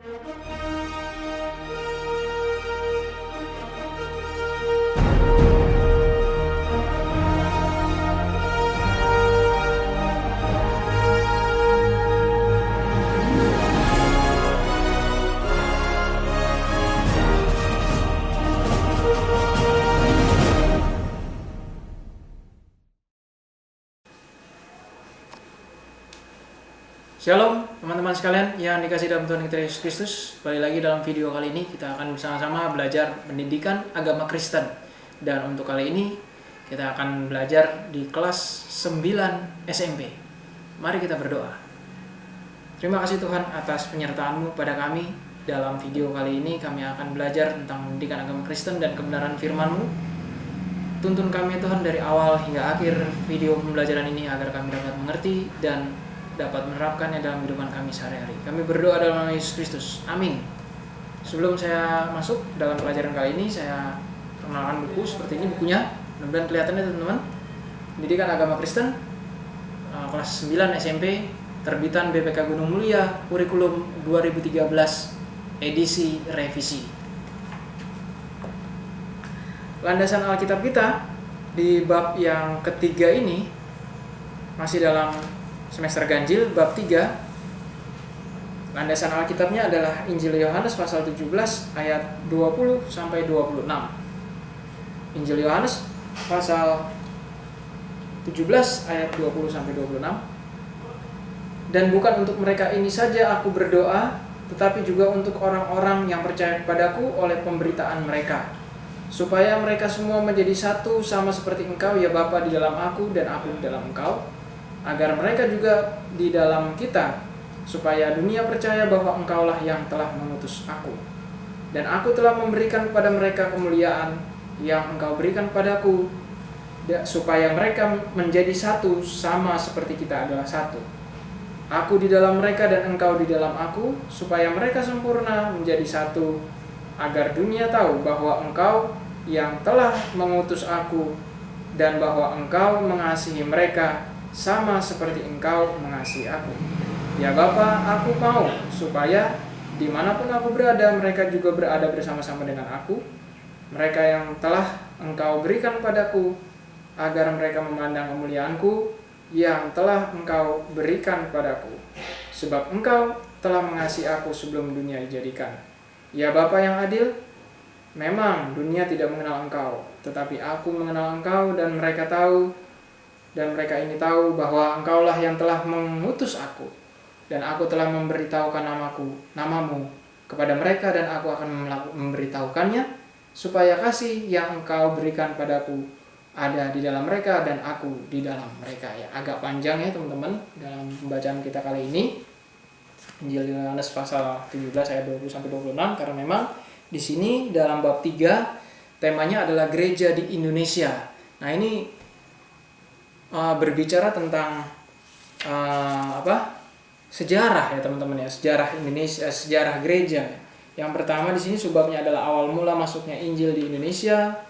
Shalom teman-teman sekalian yang dikasih dalam Tuhan kita Yesus Kristus. Kembali lagi dalam video kali ini kita akan bersama-sama belajar pendidikan agama Kristen. Dan untuk kali ini kita akan belajar di kelas 9 SMP. Mari kita berdoa. Terima kasih Tuhan atas penyertaan-Mu pada kami. Dalam video kali ini kami akan belajar tentang pendidikan agama Kristen dan kebenaran firman-Mu. Tuntun kami Tuhan dari awal hingga akhir video pembelajaran ini agar kami dapat mengerti dan dapat menerapkannya dalam kehidupan kami sehari-hari. Kami berdoa dalam nama Yesus Kristus. Amin. Sebelum saya masuk dalam pelajaran kali ini, saya perkenalkan buku seperti ini bukunya. Mudah-mudahan kelihatannya teman-teman. Pendidikan Agama Kristen kelas 9 SMP, terbitan BPK Gunung Mulia, kurikulum 2013, edisi revisi. Landasan Alkitab kita di bab yang ketiga ini masih dalam semester ganjil bab 3. Landasan Alkitabnya adalah Injil Yohanes pasal 17 ayat 20 sampai 26. Injil Yohanes pasal 17 ayat 20 sampai 26. Dan bukan untuk mereka ini saja aku berdoa, tetapi juga untuk orang-orang yang percaya kepadaku oleh pemberitaan mereka, supaya mereka semua menjadi satu sama seperti Engkau ya Bapa di dalam aku dan aku di dalam Engkau, agar mereka juga di dalam kita, supaya dunia percaya bahwa Engkaulah yang telah mengutus aku. Dan aku telah memberikan kepada mereka kemuliaan yang Engkau berikan padaku, supaya mereka menjadi satu sama seperti kita adalah satu. Aku di dalam mereka dan Engkau di dalam aku, supaya mereka sempurna menjadi satu, agar dunia tahu bahwa Engkau yang telah mengutus aku, dan bahwa Engkau mengasihi mereka sama seperti Engkau mengasihi aku. Ya Bapa, aku mau supaya dimanapun aku berada, mereka juga berada bersama-sama dengan aku, mereka yang telah Engkau berikan padaku, agar mereka memandang kemuliaanku yang telah Engkau berikan padaku, sebab Engkau telah mengasihi aku sebelum dunia dijadikan. Ya Bapa yang adil, memang dunia tidak mengenal Engkau, tetapi aku mengenal Engkau, dan mereka ini tahu bahwa Engkaulah yang telah mengutus aku, dan aku telah memberitahukan namamu kepada mereka, dan aku akan memberitahukannya, supaya kasih yang Engkau berikan padaku ada di dalam mereka dan aku di dalam mereka. Ya, agak panjang ya teman-teman dalam pembacaan kita kali ini. Injil Yohanes pasal 17 ayat 20 sampai 26, karena memang di sini dalam bab 3 temanya adalah gereja di Indonesia. Nah, ini berbicara tentang sejarah ya teman-teman ya, sejarah Indonesia, sejarah gereja. Yang pertama di sini sebabnya adalah awal mula masuknya Injil di Indonesia.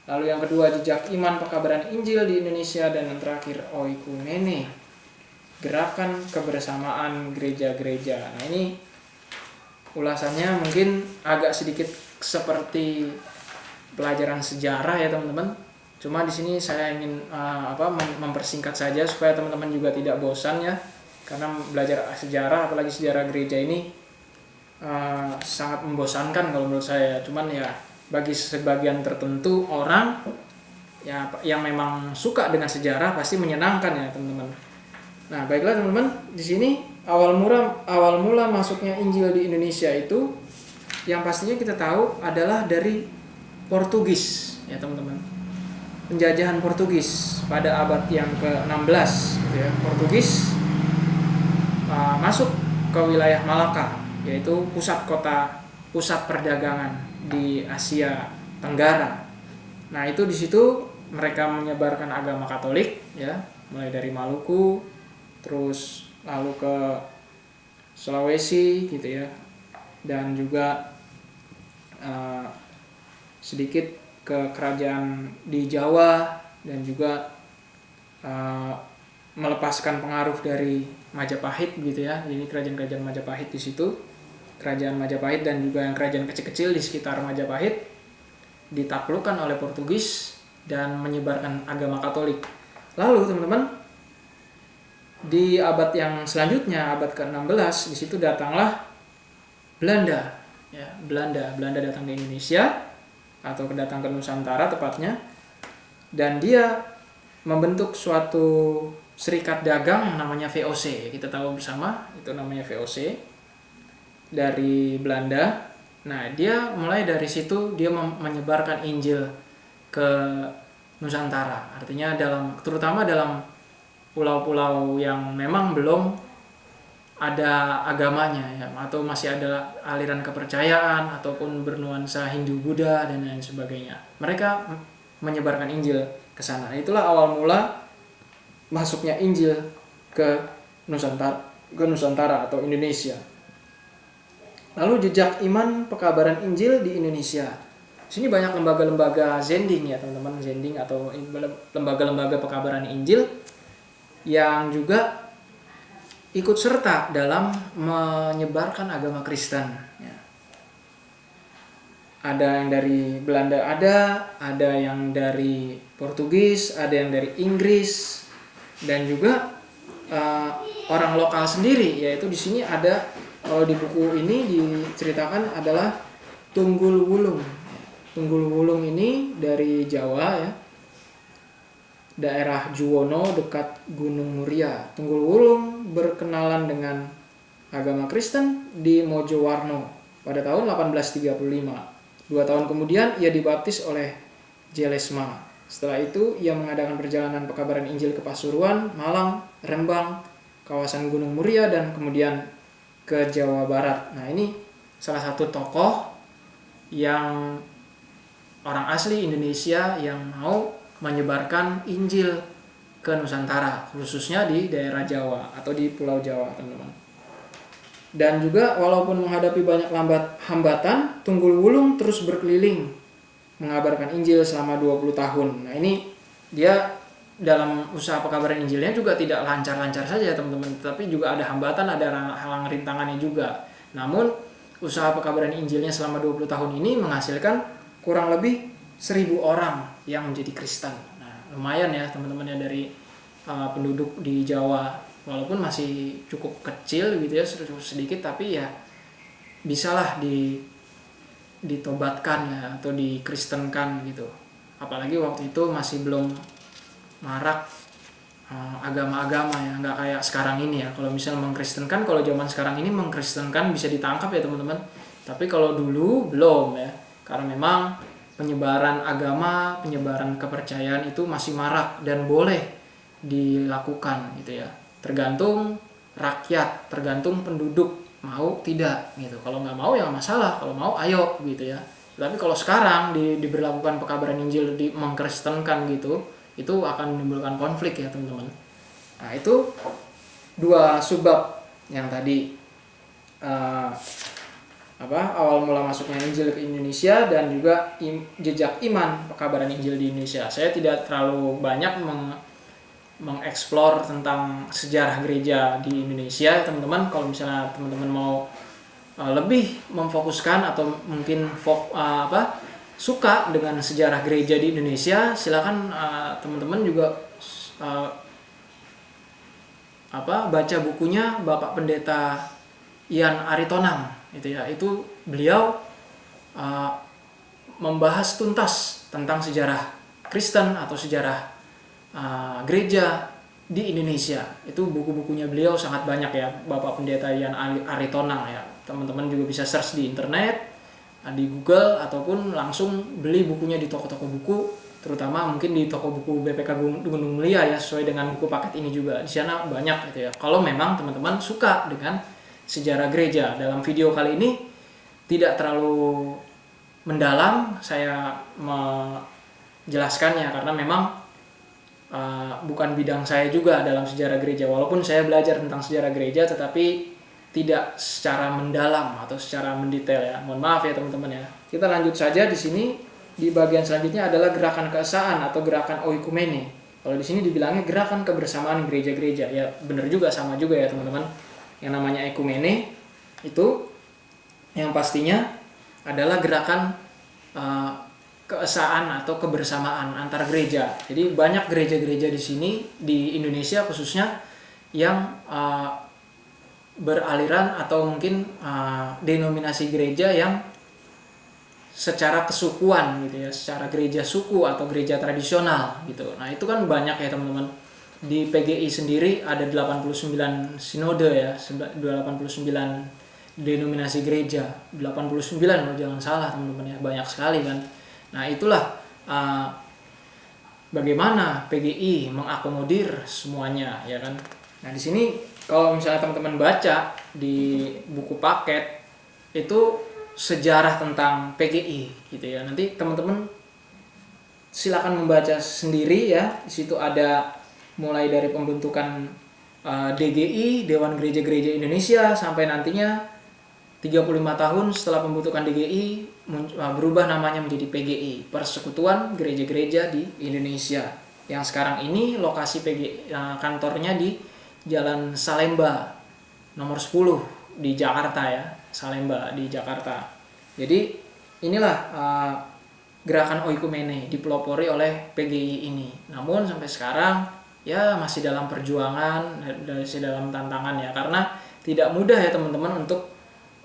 Lalu yang kedua jejak iman pekabaran Injil di Indonesia, dan yang terakhir oikumene, gerakan kebersamaan gereja-gereja. Nah, ini ulasannya mungkin agak sedikit seperti pelajaran sejarah ya teman-teman. Cuma di sini saya ingin mempersingkat saja supaya teman-teman juga tidak bosan ya, karena belajar sejarah, apalagi sejarah gereja ini sangat membosankan kalau menurut saya. Cuman ya bagi sebagian tertentu orang ya yang memang suka dengan sejarah pasti menyenangkan ya teman-teman. Nah, baiklah teman-teman, di sini awal mula masuknya Injil di Indonesia itu yang pastinya kita tahu adalah dari Portugis ya teman-teman. Penjajahan Portugis pada abad yang ke-16 gitu ya. Portugis masuk ke wilayah Malaka, yaitu pusat perdagangan di Asia Tenggara. Nah, itu di situ mereka menyebarkan agama Katolik ya, mulai dari Maluku, terus lalu ke Sulawesi gitu ya, dan juga sedikit ke kerajaan di Jawa, dan juga melepaskan pengaruh dari Majapahit gitu ya. Jadi kerajaan-kerajaan Majapahit di situ kerajaan Majapahit dan juga yang kerajaan kecil-kecil di sekitar Majapahit ditaklukkan oleh Portugis dan menyebarkan agama Katolik. Lalu teman-teman, di abad yang selanjutnya, abad ke-16, di situ datanglah Belanda. Ya, Belanda datang ke Indonesia atau datang ke Nusantara tepatnya, dan dia membentuk suatu serikat dagang yang namanya VOC. Kita tahu bersama itu namanya VOC dari Belanda. Nah, dia mulai dari situ dia menyebarkan Injil ke Nusantara. Artinya terutama dalam pulau-pulau yang memang belum ada agamanya ya, atau masih ada aliran kepercayaan ataupun bernuansa Hindu Buddha dan lain sebagainya. Mereka menyebarkan Injil ke sana. Itulah awal mula masuknya Injil ke Nusantara atau Indonesia. Lalu jejak iman pekabaran Injil di Indonesia. Sini banyak lembaga-lembaga zending ya teman-teman, zending atau lembaga-lembaga pekabaran Injil yang juga ikut serta dalam menyebarkan agama Kristen. Ya. Ada yang dari Belanda, ada yang dari Portugis, ada yang dari Inggris, dan juga orang lokal sendiri. Yaitu di sini ada, kalau di buku ini diceritakan adalah Tunggul Wulung. Tunggul Wulung ini dari Jawa ya, daerah Juwono dekat Gunung Muria. Tunggul Wulung berkenalan dengan agama Kristen di Mojowarno pada tahun 1835. 2 tahun kemudian ia dibaptis oleh Jelesma. Setelah itu ia mengadakan perjalanan pekabaran Injil ke Pasuruan, Malang, Rembang, kawasan Gunung Muria, dan kemudian ke Jawa Barat. Nah, ini salah satu tokoh yang orang asli Indonesia yang mau menyebarkan Injil ke Nusantara, khususnya di daerah Jawa atau di Pulau Jawa, teman-teman. Dan juga walaupun menghadapi banyak hambatan, Tunggul Wulung terus berkeliling mengabarkan Injil selama 20 tahun. Nah, ini dia dalam usaha pekabaran Injilnya juga tidak lancar-lancar saja, teman-teman, tapi juga ada hambatan, ada halang rintangannya juga. Namun usaha pekabaran Injilnya selama 20 tahun ini menghasilkan kurang lebih 1.000 orang yang menjadi Kristen. Nah, lumayan ya teman-teman ya, dari penduduk di Jawa, walaupun masih cukup kecil gitu ya, cukup sedikit, tapi ya bisalah ditobatkan ya atau dikristenkan gitu. Apalagi waktu itu masih belum marak agama-agama ya, nggak kayak sekarang ini ya. Kalau misalnya mengkristenkan, kalau zaman sekarang ini mengkristenkan bisa ditangkap ya teman-teman. Tapi kalau dulu belum ya, karena memang penyebaran agama, penyebaran kepercayaan itu masih marak dan boleh dilakukan gitu ya. Tergantung rakyat, tergantung penduduk mau tidak gitu. Kalau nggak mau ya nggak masalah, kalau mau ayo gitu ya. Tapi kalau sekarang diberlakukan pekabaran Injil, mengkristenkan gitu, itu akan menimbulkan konflik ya teman-teman. Nah, itu 2 subbab yang tadi awal mula masuknya Injil ke Indonesia dan juga jejak iman pekabaran Injil di Indonesia. Saya tidak terlalu banyak mengeksplor tentang sejarah gereja di Indonesia, teman-teman. Kalau misalnya teman-teman mau lebih memfokuskan atau mungkin suka dengan sejarah gereja di Indonesia, silakan teman-teman juga baca bukunya Bapak Pendeta Ian Aritonang gitu ya. Itu beliau membahas tuntas tentang sejarah Kristen atau sejarah gereja di Indonesia. Itu buku-bukunya beliau sangat banyak ya, Bapak Pendeta Ian Aritonang ya. Teman-teman juga bisa search di internet, di Google, ataupun langsung beli bukunya di toko-toko buku, terutama mungkin di toko buku BPK Gunung Mulia ya, sesuai dengan buku paket ini juga. Di sana banyak gitu ya. Kalau memang teman-teman suka dengan sejarah gereja. Dalam video kali ini tidak terlalu mendalam saya menjelaskannya karena memang bukan bidang saya juga dalam sejarah gereja. Walaupun saya belajar tentang sejarah gereja, tetapi tidak secara mendalam atau secara mendetail ya. Mohon maaf ya teman-teman ya. Kita lanjut saja di sini. Di bagian selanjutnya adalah gerakan keesaan atau gerakan oikumene. Kalau di sini dibilangnya gerakan kebersamaan gereja-gereja. Ya benar juga, sama juga ya teman-teman. Yang namanya ekumene itu yang pastinya adalah gerakan keesaan atau kebersamaan antar gereja. Jadi banyak gereja-gereja di sini di Indonesia khususnya yang beraliran atau mungkin denominasi gereja yang secara kesukuan gitu ya, secara gereja suku atau gereja tradisional gitu. Nah, itu kan banyak ya teman-teman. Di PGI sendiri ada 89 sinode ya, 89 denominasi gereja, 89 loh, jangan salah teman-teman ya, banyak sekali kan. Nah, itulah bagaimana PGI mengakomodir semuanya ya kan. Nah, di sini kalau misalnya teman-teman baca di buku paket itu sejarah tentang PGI gitu ya. Nanti teman-teman silakan membaca sendiri ya. Di situ ada mulai dari pembentukan DGI, Dewan Gereja-Gereja Indonesia, sampai nantinya 35 tahun setelah pembentukan DGI berubah namanya menjadi PGI, Persekutuan Gereja-Gereja di Indonesia. Yang sekarang ini lokasi PGI kantornya di Jalan Salemba nomor 10 di Jakarta ya, Salemba di Jakarta. Jadi inilah gerakan oikumene dipelopori oleh PGI ini. Namun sampai sekarang ya masih dalam perjuangan, masih dalam tantangan ya, karena tidak mudah ya teman-teman untuk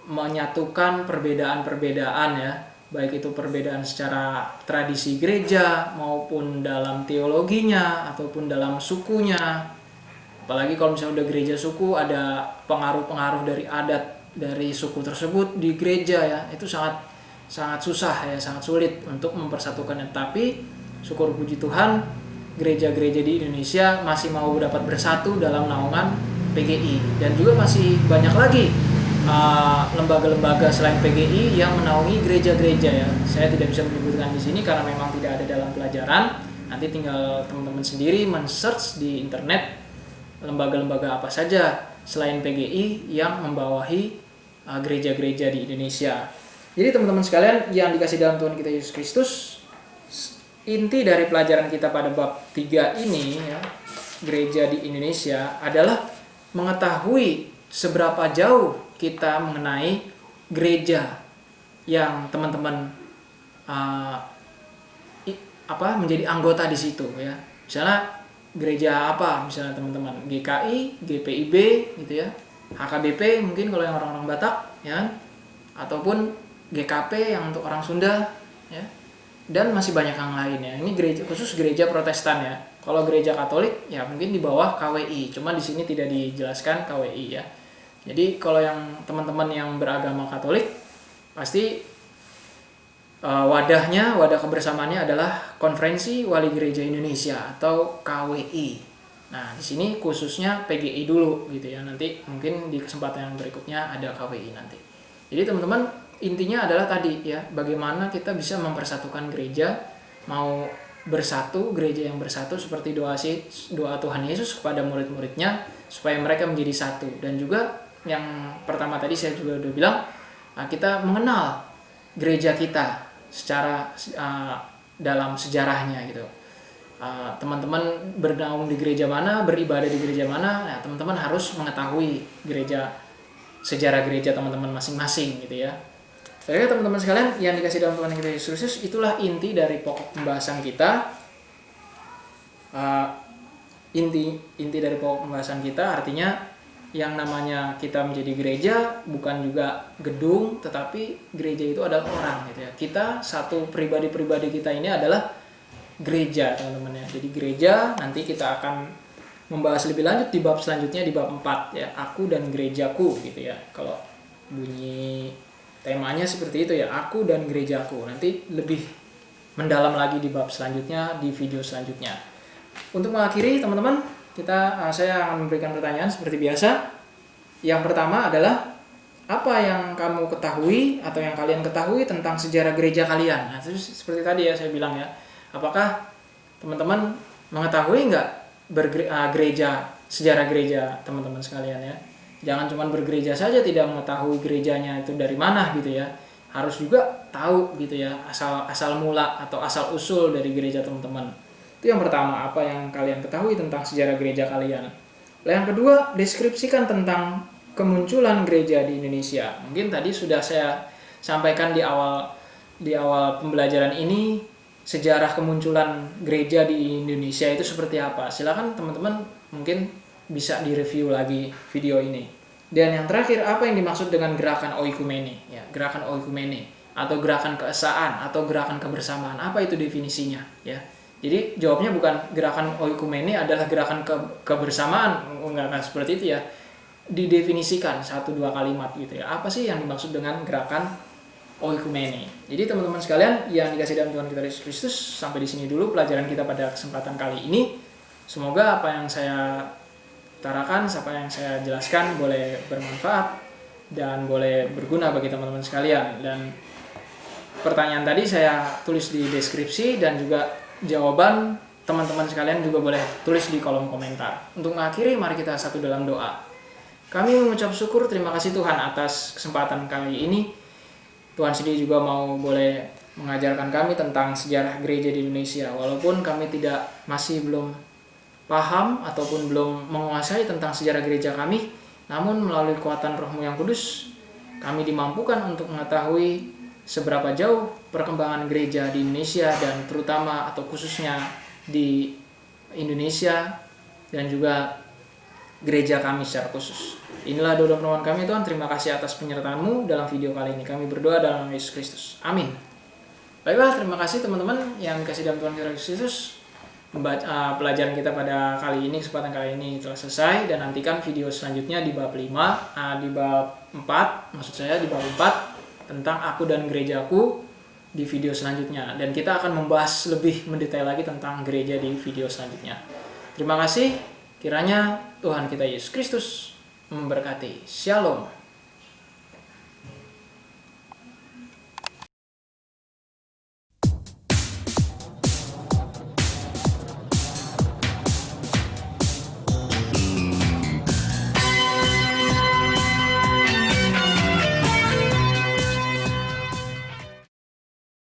menyatukan perbedaan-perbedaan ya, baik itu perbedaan secara tradisi gereja maupun dalam teologinya ataupun dalam sukunya. Apalagi kalau misalnya udah gereja suku, ada pengaruh-pengaruh dari adat dari suku tersebut di gereja ya, itu sangat susah ya, sangat sulit untuk mempersatukannya. Tapi syukur puji Tuhan, gereja-gereja di Indonesia masih mau dapat bersatu dalam naungan PGI, dan juga masih banyak lagi lembaga-lembaga selain PGI yang menaungi gereja-gereja ya. Saya tidak bisa menyebutkan di sini karena memang tidak ada dalam pelajaran. Nanti tinggal teman-teman sendiri men-search di internet lembaga-lembaga apa saja selain PGI yang membawahi gereja-gereja di Indonesia. Jadi teman-teman sekalian yang dikasih dalam Tuhan kita Yesus Kristus, inti dari pelajaran kita pada bab 3 ini ya, gereja di Indonesia, adalah mengetahui seberapa jauh kita mengenai gereja yang teman-teman menjadi anggota di situ ya. Misalnya gereja apa, misalnya teman-teman GKI, GPIB gitu ya, HKBP mungkin kalau yang orang-orang Batak ya, ataupun GKP yang untuk orang Sunda ya, dan masih banyak yang lain ya. Ini gereja khusus gereja Protestan ya. Kalau gereja Katolik ya mungkin di bawah KWI, cuma di sini tidak dijelaskan KWI ya. Jadi kalau yang teman-teman yang beragama Katolik pasti wadah kebersamaannya adalah Konferensi Wali Gereja Indonesia atau KWI. Nah, di sini khususnya PGI dulu gitu ya. Nanti mungkin di kesempatan yang berikutnya ada KWI nanti. Jadi teman-teman, intinya adalah tadi ya, bagaimana kita bisa mempersatukan gereja, mau bersatu, gereja yang bersatu seperti doa Tuhan Yesus kepada murid-muridnya supaya mereka menjadi satu. Dan juga yang pertama tadi saya juga udah bilang, kita mengenal gereja kita secara dalam sejarahnya gitu. Teman-teman bernaung di gereja mana, beribadah di gereja mana, nah, teman-teman harus mengetahui sejarah gereja teman-teman masing-masing gitu ya. Jadi teman-teman sekalian yang dikasih dalam Tuhan kita Yesus Kristus, itulah inti dari pokok pembahasan kita. Inti dari pokok pembahasan kita artinya yang namanya kita menjadi gereja bukan juga gedung, tetapi gereja itu adalah orang gitu ya. Kita satu pribadi-pribadi kita ini adalah gereja teman-teman ya. Jadi gereja nanti kita akan membahas lebih lanjut di bab selanjutnya, di bab 4 ya, aku dan gerejaku gitu ya. Kalau bunyi temanya seperti itu ya, aku dan gerejaku. Nanti lebih mendalam lagi di bab selanjutnya, di video selanjutnya. Untuk mengakhiri teman-teman, saya akan memberikan pertanyaan seperti biasa. Yang pertama adalah, apa yang kamu ketahui atau yang kalian ketahui tentang sejarah gereja kalian? Nah, seperti tadi ya saya bilang ya, apakah teman-teman mengetahui nggak sejarah gereja teman-teman sekalian ya? Jangan cuma bergereja saja tidak mengetahui gerejanya itu dari mana gitu ya. Harus juga tahu gitu ya asal mula atau asal usul dari gereja teman-teman. Itu yang pertama, apa yang kalian ketahui tentang sejarah gereja kalian. Yang kedua, deskripsikan tentang kemunculan gereja di Indonesia. Mungkin tadi sudah saya sampaikan di awal pembelajaran ini, sejarah kemunculan gereja di Indonesia itu seperti apa. Silakan teman-teman mungkin bisa direview lagi video ini. Dan yang terakhir, apa yang dimaksud dengan gerakan oikumene? Ya, gerakan oikumene atau gerakan keesaan atau gerakan kebersamaan. Apa itu definisinya? Ya. Jadi jawabnya bukan gerakan oikumene adalah gerakan kebersamaan, enggak seperti itu ya. Didefinisikan 1-2 kalimat gitu ya. Apa sih yang dimaksud dengan gerakan oikumene? Jadi teman-teman sekalian yang dikasih dalam Tuhan kita Yesus Kristus, sampai di sini dulu pelajaran kita pada kesempatan kali ini. Semoga apa yang saya utarakan, apa yang saya jelaskan boleh bermanfaat dan boleh berguna bagi teman-teman sekalian. Dan pertanyaan tadi saya tulis di deskripsi, dan juga jawaban teman-teman sekalian juga boleh tulis di kolom komentar. Untuk mengakhiri, mari kita satu dalam doa. Kami mengucap syukur, terima kasih Tuhan atas kesempatan kali ini. Tuhan sendiri juga boleh mengajarkan kami tentang sejarah gereja di Indonesia. Walaupun kami masih belum paham ataupun belum menguasai tentang sejarah gereja kami, namun melalui kekuatan Roh-Mu yang kudus, kami dimampukan untuk mengetahui seberapa jauh perkembangan gereja di Indonesia, dan terutama atau khususnya di Indonesia dan juga gereja kami secara khusus. Inilah doa dan permohonan kami Tuhan. Terima kasih atas penyertaan-Mu dalam video kali ini. Kami berdoa dalam nama Yesus Kristus. Amin. Baiklah, terima kasih teman-teman yang kasih dalam Tuhan Yesus Kristus. Pelajaran kita pada kali ini, kesempatan kali ini telah selesai, dan nantikan video selanjutnya di bab 5, di bab 4, maksud saya di bab 4 tentang aku dan gerejaku di video selanjutnya, dan kita akan membahas lebih mendetail lagi tentang gereja di video selanjutnya. Terima kasih, kiranya Tuhan kita Yesus Kristus memberkati. Shalom.